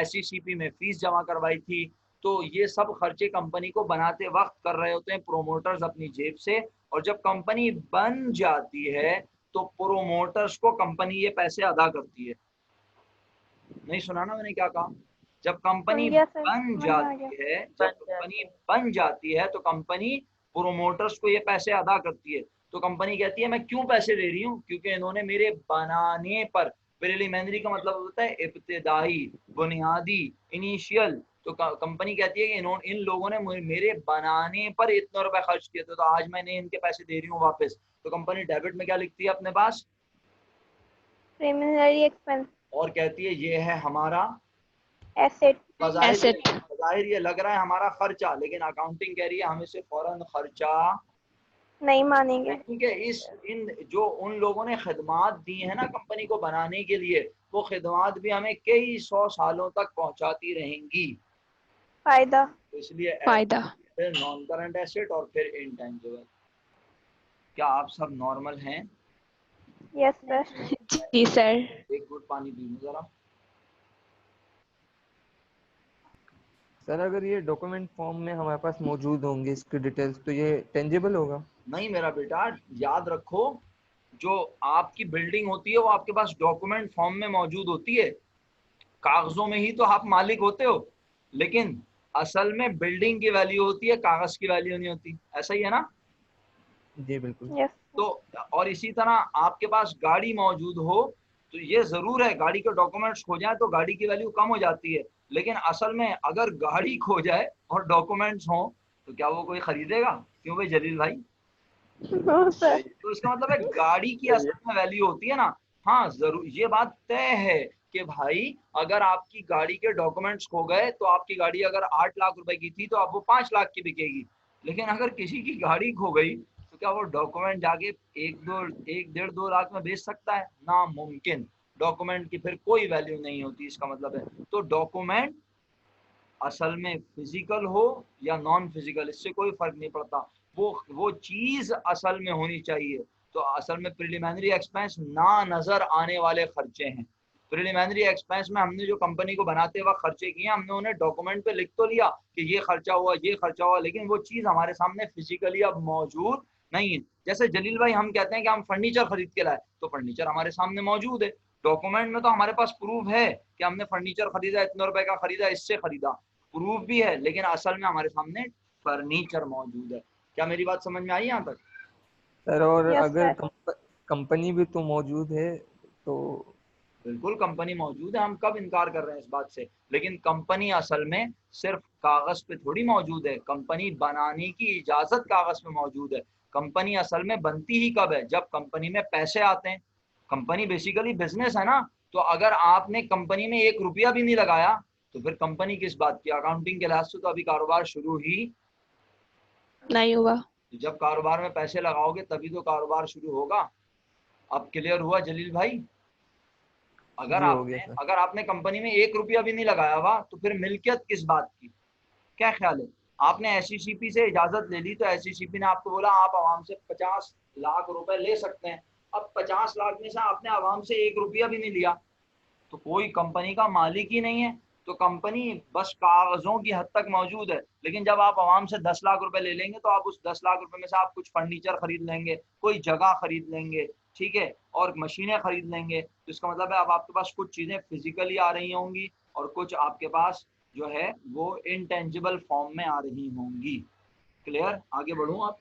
SECP में फीस जमा करवाई थी। तो ये सब खर्चे कंपनी को बनाते वक्त कर रहे होते हैं प्रोमोटर्स अपनी जेब से, और जब कंपनी बन जाती है तो प्रोमोटर्स को कंपनी ये पैसे अदा करती है। नहीं सुना ना मैंने क्या कहा? जब कंपनी सुन गया सर, बन समझ में आ गया। जाती है, जब बन कंपनी जाती है। बन जाती है तो कंपनी प्रोमोटर्स को ये पैसे अदा करती है। तो कंपनी कहती है मैं क्यों पैसे दे रही हूँ, क्योंकि इन्होंने मेरे बनाने पर, प्रिलिमिनरी का मतलब होता है इब्तिदाई, बुनियादी, इनिशियल। तो कंपनी कहती है कि इन्होंने, इन लोगों ने मेरे बनाने पर इतने रुपए खर्च किए थे, तो आज मैंने इनके पैसे दे रही हूँ वापस। तो कंपनी डेबिट में क्या लिखती है अपने पास? Preliminary expense. और कहती है ये है हमारा एसेट। एसेट। बज़ाहिर ये लग रहा है हमारा खर्चा, लेकिन अकाउंटिंग कह रही है हम इसे फौरन खर्चा, नहीं मानेंगे। क्योंकि इस इन जो उन लोगों ने खिदमात दी है ना कंपनी को बनाने के लिए, वो खिदमात भी हमें कई 100 सालों तक पहुंचाती रहेंगी। फायदा। तो इसलिए फायदा। फिर नॉन करंट एसेट और फिर इनटेंजिबल। क्या आप सब नॉर्मल हैं? Yes sir. जी सर। एक घूंट पानी पी लूं जरा। सर अगर ये डॉक्यूमेंट फॉर्म में हमारे पास मौजूद होंगे इसकी डिटेल्स, तो ये टेंजिबल होगा? नहीं मेरा बेटा, याद रखो, जो आपकी बिल्डिंग होती है वो आपके पास डॉक्यूमेंट फॉर्म में मौजूद होती है, कागजों में ही तो आप मालिक होते हो, लेकिन असल में बिल्डिंग की वैल्यू होती है, कागज की वैल्यू नहीं होती। ऐसा ही है ना? जी बिल्कुल। यस। तो और इसी तरह आपके पास गाड़ी मौजूद हो, तो ये जरूर है गाड़ी के डॉक्यूमेंट्स खो जाए तो गाड़ी की वैल्यू कम हो जाती है, लेकिन असल में अगर गाड़ी खो जाए और डॉक्यूमेंट्स हो तो क्या वो कोई खरीदेगा? क्यों भाई जलील भाई? No sir. तो इसका मतलब है गाड़ी की असल में वैल्यू होती है ना। हाँ जरूर, ये बात तय है कि भाई अगर आपकी गाड़ी के डॉक्यूमेंट्स खो गए तो आपकी गाड़ी अगर 8 लाख रुपए की थी तो अब वो 5 लाख की बिकेगी, लेकिन अगर किसी की गाड़ी खो गई तो क्या वो डॉक्यूमेंट जाके 1-1.5-2 लाख में बेच सकता है? नामुमकिन। डॉक्यूमेंट की फिर कोई वैल्यू नहीं होती, इसका मतलब है। तो डॉक्यूमेंट असल में फिजिकल हो या नॉन फिजिकल, इससे कोई फर्क नहीं पड़ता, वो चीज असल में होनी चाहिए। तो असल में प्रिलिमिनरी एक्सपेंस ना नजर आने वाले खर्चे हैं। प्रिलिमिनरी एक्सपेंस में हमने जो कंपनी को बनाते वक्त खर्चे किए, हमने उन्हें डॉक्यूमेंट पे लिख तो लिया कि ये खर्चा हुआ, ये खर्चा हुआ, लेकिन वो चीज हमारे सामने फिजिकली अब मौजूद नहीं है। जैसे जलील भाई हम कहते हैं कि हम फर्नीचर खरीद के लाए, तो फर्नीचर हमारे सामने मौजूद है, डॉक्यूमेंट में तो हमारे पास प्रूफ है कि हमने फर्नीचर खरीदा, इतने रुपए का खरीदा, इससे खरीदा, प्रूफ भी है, लेकिन असल में हमारे सामने फर्नीचर मौजूद है। क्या मेरी बात समझ में आई यहाँ तक? सर और यस अगर सर। कंपनी भी तो मौजूद है तो? बिल्कुल कंपनी मौजूद है, हम कब इनकार कर रहे हैं इस बात से, लेकिन कंपनी असल में सिर्फ कागज पे थोड़ी मौजूद है, कंपनी बनाने की इजाजत कागज पे मौजूद है। कंपनी असल में बनती ही कब है? जब कंपनी में पैसे आते हैं। कंपनी बेसिकली बिजनेस है ना, तो अगर आपने कंपनी में 1 रुपया भी नहीं लगाया तो फिर कंपनी किस बात की? अकाउंटिंग के लिहाज से तो अभी कारोबार शुरू ही, नहीं हुआ। जब कारोबार में पैसे लगाओगे तभी तो कारोबार शुरू होगा। अब क्लियर हुआ जलील भाई? अगर जी, हो गया आपने सर। अगर आपने कंपनी में 1 रुपया भी नहीं लगाया हुआ तो फिर मिल्कियत किस बात की? क्या ख्याल है? आपने एसईसीपी से इजाजत ले ली तो एसईसीपी ने आपको बोला आप आवाम से 50 लाख रुपए ले सकते हैं। अब 50 लाख में से आपने आवाम से 1 रुपया भी नहीं लिया तो कोई कंपनी का मालिक ही नहीं है। तो कंपनी बस कागजों की हद तक मौजूद है, लेकिन जब आप आवाम से 10 लाख रुपए ले लेंगे तो आप उस 10 लाख रुपए में से आप कुछ फर्नीचर खरीद लेंगे, कोई जगह खरीद लेंगे, ठीक है, और मशीनें खरीद लेंगे। तो इसका मतलब है अब आपके पास कुछ चीजें फिजिकली आ रही होंगी और कुछ आपके पास जो है वो इनटेंजिबल फॉर्म में आ रही होंगी। क्लियर? आगे बढ़ूं आप?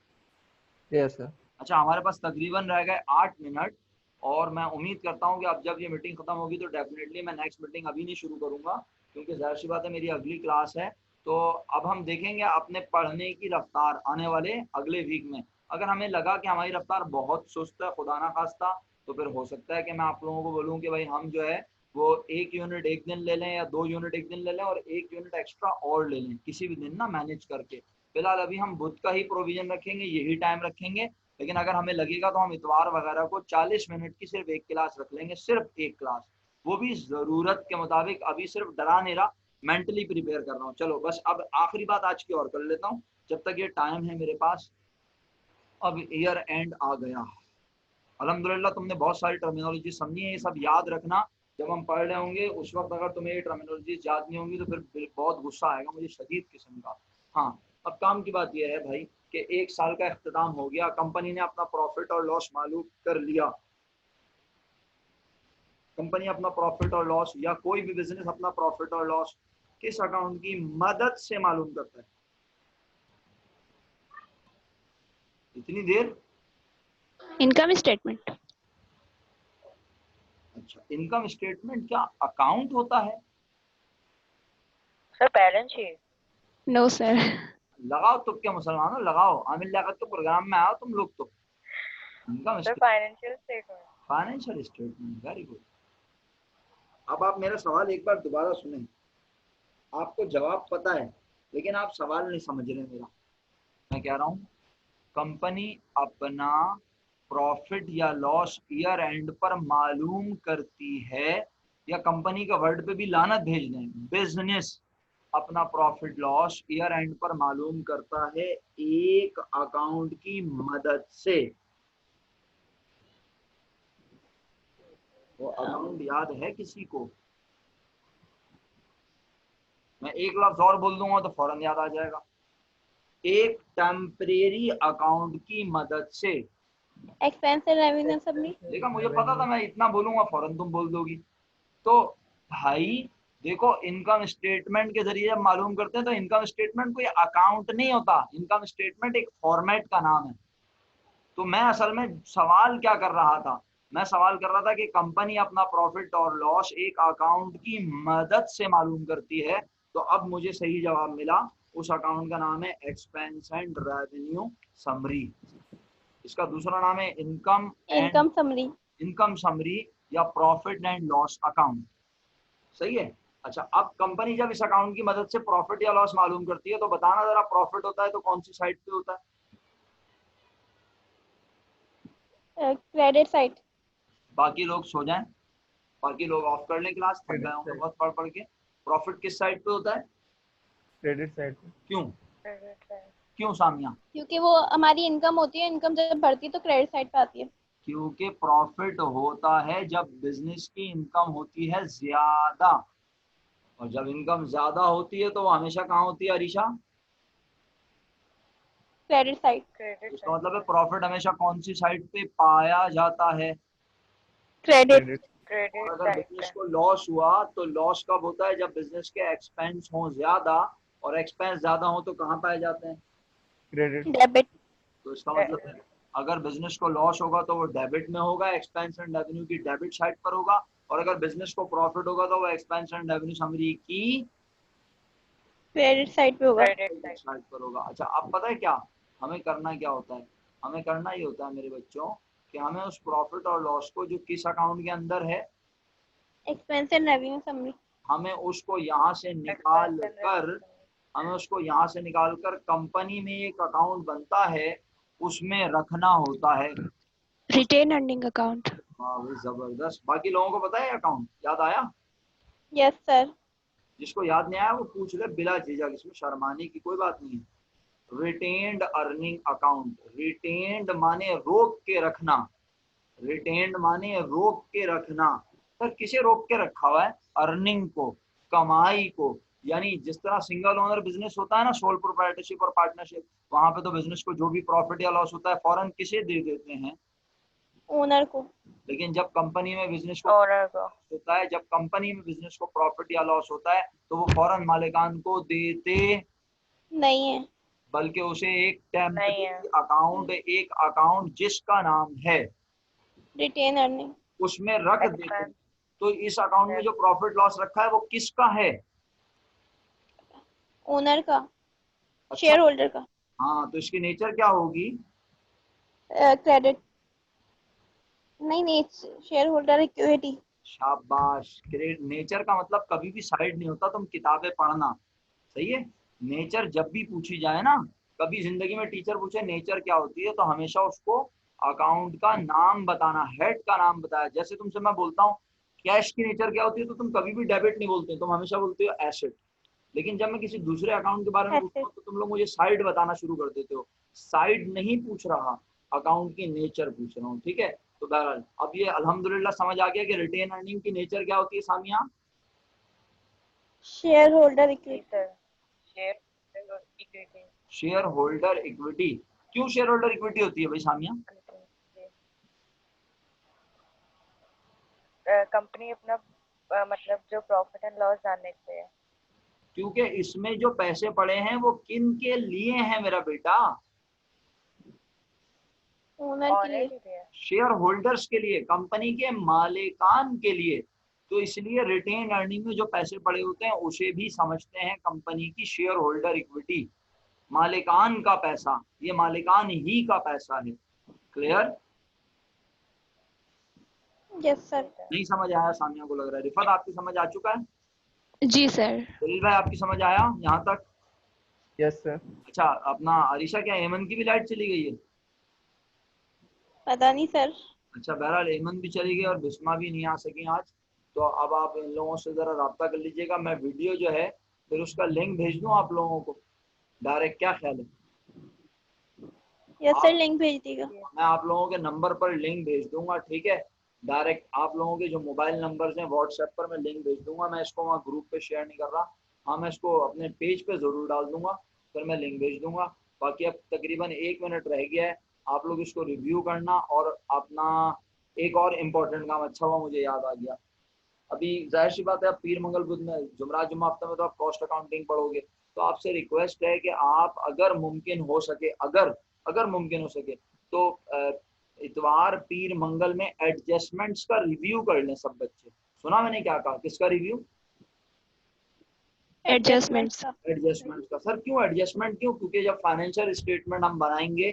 Yes sir. अच्छा, हमारे पास तकरीबन रह गए 8 मिनट और मैं उम्मीद करता हूँ कि अब जब ये मीटिंग खत्म होगी तो डेफिनेटली मैं नेक्स्ट मीटिंग अभी नहीं शुरू करूँगा, क्योंकि जाहिर सी बात है मेरी अगली क्लास है। तो अब हम देखेंगे अपने पढ़ने की रफ्तार आने वाले अगले वीक में। अगर हमें लगा कि हमारी रफ्तार बहुत सुस्त है खुदा ना खास्ता, तो फिर हो सकता है कि मैं आप लोगों को बोलूँ कि भाई हम जो है वो 1 यूनिट एक दिन ले लें या 2 यूनिट एक दिन ले लें और 1 यूनिट एक्स्ट्रा और ले लें किसी भी दिन ना मैनेज करके। फिलहाल अभी हम बुध का ही प्रोविजन रखेंगे, यही टाइम रखेंगे, लेकिन अगर हमें लगेगा तो हम इतवार वगैरह को 40 मिनट की सिर्फ एक क्लास रख लेंगे, सिर्फ एक क्लास, वो भी जरूरत के मुताबिक। अभी सिर्फ डरा नहीं रहा, मेंटली प्रिपेयर कर रहा हूँ। चलो बस अब आखिरी बात आज की और कर लेता हूँ जब तक ये टाइम है मेरे पास। अब ईयर एंड आ गया, अल्हम्दुलिल्लाह तुमने बहुत सारी टर्मिनोलॉजी समझी है। ये सब याद रखना, जब हम पढ़ रहे होंगे उस वक्त अगर तुम्हें ये टर्मिनोलॉजी याद नहीं होंगी तो फिर बहुत गुस्सा आएगा मुझे शदीद किस्म का। हाँ, अब काम की बात यह है भाई कि 1 साल का इख्तिताम हो गया, कंपनी ने अपना प्रॉफिट और लॉस मालूम कर लिया। कंपनी अपना प्रॉफिट और लॉस या कोई भी बिजनेस अपना प्रॉफिट और लॉस किस अकाउंट की मदद से मालूम करता है? इतनी देर? Income statement. अच्छा, इनकम स्टेटमेंट क्या अकाउंट होता है? Sir balance sheet. No sir. लगाओ तो क्या मुसलमानों, लगाओ, आमिर लियाकत के प्रोग्राम में आओ तुम लोग। तो income sir financial statement. Financial statement, very good. अब आप मेरा सवाल एक बार दोबारा सुने, आपको जवाब पता है लेकिन आप सवाल नहीं समझ रहे मेरा। मैं कह रहा हूँ कंपनी अपना प्रॉफिट या लॉस ईयर एंड पर मालूम करती है, या कंपनी का वर्ड पे भी लानत भेज दें, बिजनेस अपना प्रॉफिट लॉस ईयर एंड पर मालूम करता है एक अकाउंट की मदद से। वो अकाउंट याद है किसी को? मैं एक लफ्ज और बोल दूंगा तो फौरन याद आ जाएगा। एक टेम्परेरी अकाउंट की मदद से। Expense and revenue submit. देखा, मुझे पता था मैं इतना बोलूंगा फौरन तुम बोल दोगी। तो भाई देखो, इनकम स्टेटमेंट के जरिए जब मालूम करते हैं तो इनकम स्टेटमेंट कोई अकाउंट नहीं होता, इनकम स्टेटमेंट एक फॉर्मेट का नाम है। तो मैं असल में सवाल क्या कर रहा था, मैं सवाल कर रहा था कि कंपनी अपना प्रॉफिट और लॉस एक अकाउंट की मदद से मालूम करती है। तो अब मुझे सही जवाब मिला, उस अकाउंट का नाम है एक्सपेंस एंड रेवेन्यू समरी। इसका दूसरा नाम है इनकम समरी। इनकम समरी या प्रॉफिट एंड लॉस अकाउंट। सही है। अच्छा, अब कंपनी जब इस अकाउंट की मदद से प्रॉफिट या लॉस मालूम करती है तो बताना जरा, प्रॉफिट होता है तो कौन सी साइड पे होता है? Credit side. बाकी लोग सो जाएं, बाकी लोग ऑफ कर लें क्लास, थक गए होंगे बहुत पढ़ पढ़ के। प्रॉफिट किस साइड पे होता है? क्रेडिट साइड पे। क्यों? Credit side. क्यों सामिया? क्योंकि वो हमारी इनकम होती है, इनकम जब बढ़ती है तो क्रेडिट साइड पे आती है। क्योंकि प्रॉफिट होता है जब बिजनेस की इनकम होती है ज्यादा, और जब इनकम ज्यादा होती है तो वो हमेशा कहाँ होती है अरीशा? Credit side. क्रेडिट इसका मतलब है प्रॉफिट हमेशा कौन सी साइड पे पाया जाता है? क्रेडिट। और क्रेडिट अगर साइड बिजनेस पे। को लॉस हुआ तो लॉस कब होता है? जब बिजनेस के एक्सपेंस हो ज्यादा, और एक्सपेंस ज्यादा हो तो कहाँ पाए जाते हैं? क्रेडिट। डेबिट। तो इसका मतलब है अगर बिजनेस को लॉस होगा तो वो डेबिट में होगा, एक्सपेंस एंड रेवेन्यू की डेबिट साइड पर होगा, और अगर बिजनेस को प्रॉफिट होगा तो वो एक्सपेंस एंड रेवेन्यू समरी की क्रेडिट साइड पे होगा। क्रेडिट साइड पर होगा। अच्छा, अब पता है क्या हमें करना क्या होता है? हमें करना ये होता है मेरे बच्चों कि हमें उस प्रॉफिट और लॉस को जो किस अकाउंट के अंदर है, एक्सपेंस एंड रेवेन्यू समरी, हमें उसको यहाँ से निकाल कर, हमें उसको यहाँ से निकाल कर कंपनी में एक अकाउंट बनता है उसमें रखना होता है। Retained earning account. वाह भाई जबरदस्त। बाकी लोगों को पता है अकाउंट याद आया? Yes sir. जिसको याद नहीं आया वो पूछ ले बिला झिझक, इसमें शर्माने की कोई बात नहीं है। रिटेन्ड अर्निंग अकाउंट, रिटेन्ड माने रोक के रखना, रिटेन्ड माने रोक के रखना। सर किसे रोक के रखा हुआ है? अर्निंग को, कमाई को। यानी जिस तरह सिंगल ओनर बिजनेस होता है ना, सोल प्रोप्राइटरशिप और पार्टनरशिप, वहां पे तो बिजनेस को जो भी प्रॉफिट या लॉस होता है फौरन किसे दे देते हैं? ओनर को। लेकिन जब कंपनी में बिजनेस को ओनर को। होता है, जब कंपनी में बिजनेस को प्रॉफिट या लॉस होता है तो वो फौरन मालिकान को देते, नहीं है। बल्कि उसे एक नहीं टेम्परेरी है। अकाउंट, एक अकाउंट जिसका नाम है रिटेन अर्निंग। उसमें रख देते हैं। एक्सपेंस। तो इस अकाउंट में जो प्रॉफिट लॉस रखा है वो किसका है? ओनर का, अच्छा, शेयर होल्डर का। हाँ तो इसकी नेचर क्या होगी? क्रेडिट नहीं नहीं, शेयर होल्डर इक्विटी। शाबाश। ग्रेट। नेचर का मतलब कभी भी साइड नहीं होता, तुम किताबें पढ़ना। सही है। नेचर जब भी पूछी जाए ना, कभी जिंदगी में टीचर पूछे नेचर क्या होती है, तो हमेशा उसको अकाउंट का नाम बताना, हेड का नाम बताया। जैसे तुमसे मैं बोलता हूँ कैश की नेचर क्या होती है, तो तुम कभी भी डेबिट नहीं बोलते, तुम हमेशा बोलते हो एसेट। लेकिन जब मैं किसी दूसरे अकाउंट के बारे में पूछता हूँ तो तुम लोग मुझे साइड बताना शुरू कर देते हो। साइड नहीं पूछ रहा, अकाउंट की नेचर पूछ रहा हूँ। ठीक है। तो बहरहाल अब ये अल्हम्दुलिल्लाह समझ आ गया कि रिटेन अर्निंग की नेचर क्या होती है सामिया? शेयर होल्डर जी equity. Sir. Share equity. Shareholder equity. क्यों शेयर होल्डर इक्विटी होती है भाई सामिया? कंपनी अपना मतलब जो प्रॉफिट एंड लॉस जानने के लिए। क्योंकि इसमें जो पैसे पड़े हैं वो किन के लिए हैं मेरा बेटा? ओनर के ओनर लिए। के लिए। शेयर होल्डर्स के लिए, कंपनी के मालिकान के लिए। तो इसलिए रिटेन अर्निंग में जो पैसे पड़े होते हैं उसे भी समझते हैं कंपनी की शेयर होल्डर इक्विटी। मालिकान का पैसा, ये मालिकान ही का पैसा है। क्लियर? Yes sir. नहीं समझ आया सामिया को लग रहा है। रिफत आपकी समझ आ चुका है? जी सर। दलील भाई आपकी समझ आया यहाँ तक? Yes sir. अच्छा अपना अरीशा, क्या एमन की भी लाइट चली गई है? पता नहीं सर। अच्छा बहरहाल एमन भी चली गई और बिस्मा भी नहीं आ सकी आज। तो अब आप इन लोगों से ज़रा रब्ता कर लीजिएगा। मैं वीडियो जो है फिर उसका लिंक भेज दूँ आप लोगों को डायरेक्ट, क्या ख्याल है? यस सर, लिंक भेज दीजिएगा। मैं आप लोगों के नंबर पर लिंक भेज दूंगा। ठीक है। डायरेक्ट आप लोगों के जो मोबाइल नंबर्स हैं व्हाट्सएप पर मैं लिंक भेज दूंगा। मैं इसको वहाँ ग्रुप पे शेयर नहीं कर रहा। हाँ मैं इसको अपने पेज पे ज़रूर डाल दूंगा, फिर मैं लिंक भेज दूंगा। बाकी अब तकरीबन 1 मिनट रह गया है, आप लोग इसको रिव्यू करना। और अपना एक और इम्पोर्टेंट काम, अच्छा हुआ मुझे याद आ गया, अभी जाहिर सी बात है आप पीर मंगल बुध में जुमरात जुम्मा हफ्ते में तो आप कॉस्ट अकाउंटिंग पढ़ोगे। तो आपसे रिक्वेस्ट है कि आप अगर मुमकिन हो सके, अगर अगर मुमकिन हो सके तो इतवार पीर मंगल में एडजस्टमेंट्स का रिव्यू कर लें सब बच्चे। सुना मैंने क्या कहा? किसका रिव्यू? एडजस्टमेंट्स। एडजस्टमेंट्स का। सर क्यों एडजस्टमेंट क्यों? क्योंकि जब फाइनेंशियल स्टेटमेंट हम बनाएंगे,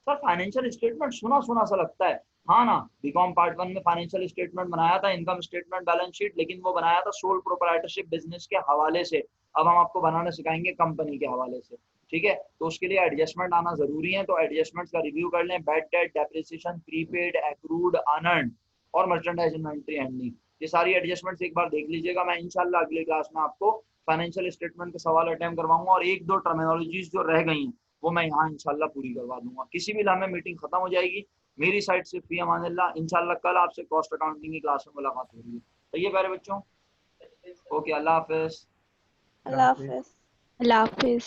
सर फाइनेंशियल स्टेटमेंट सुना सुना सा लगता है, हाँ ना। बीकॉम पार्ट 1 में फाइनेंशियल स्टेटमेंट बनाया था, इनकम स्टेटमेंट, बैलेंस शीट, लेकिन वो बनाया था सोल प्रोप्राइटरशिप बिजनेस के हवाले से। अब हम आपको बनाना सिखाएंगे कंपनी के हवाले से। ठीक है। तो उसके लिए एडजस्टमेंट आना जरूरी है। तो एडजस्टमेंट्स का रिव्यू कर लें। Bad debt, depreciation, prepaid, accrued, unearned और मर्चेंडाइज इन्वेंटरी हैंडलिंग, ये सारी एडजस्टमेंट्स एक बार देख लीजिएगा। मैं इंशाल्लाह अगली क्लास में आपको फाइनेंशियल स्टेटमेंट के सवाल अटेम्प्ट करवाऊंगा और 1-2 टर्मिनोलॉजीज जो रह गई हैं वो मैं यहाँ इंशाल्लाह पूरी करवा दूंगा। किसी भी लम्हे मीटिंग खत्म हो जाएगी मेरी साइड से। फी अमानिल्लाह। इंशाल्लाह कल आपसे कॉस्ट अकाउंटिंग की क्लास में मुलाकात हो रही है। सही है प्यारे बच्चों? ओके, अल्लाह हाफिज। अल्लाह हाफिज। अल्लाह हाफिज।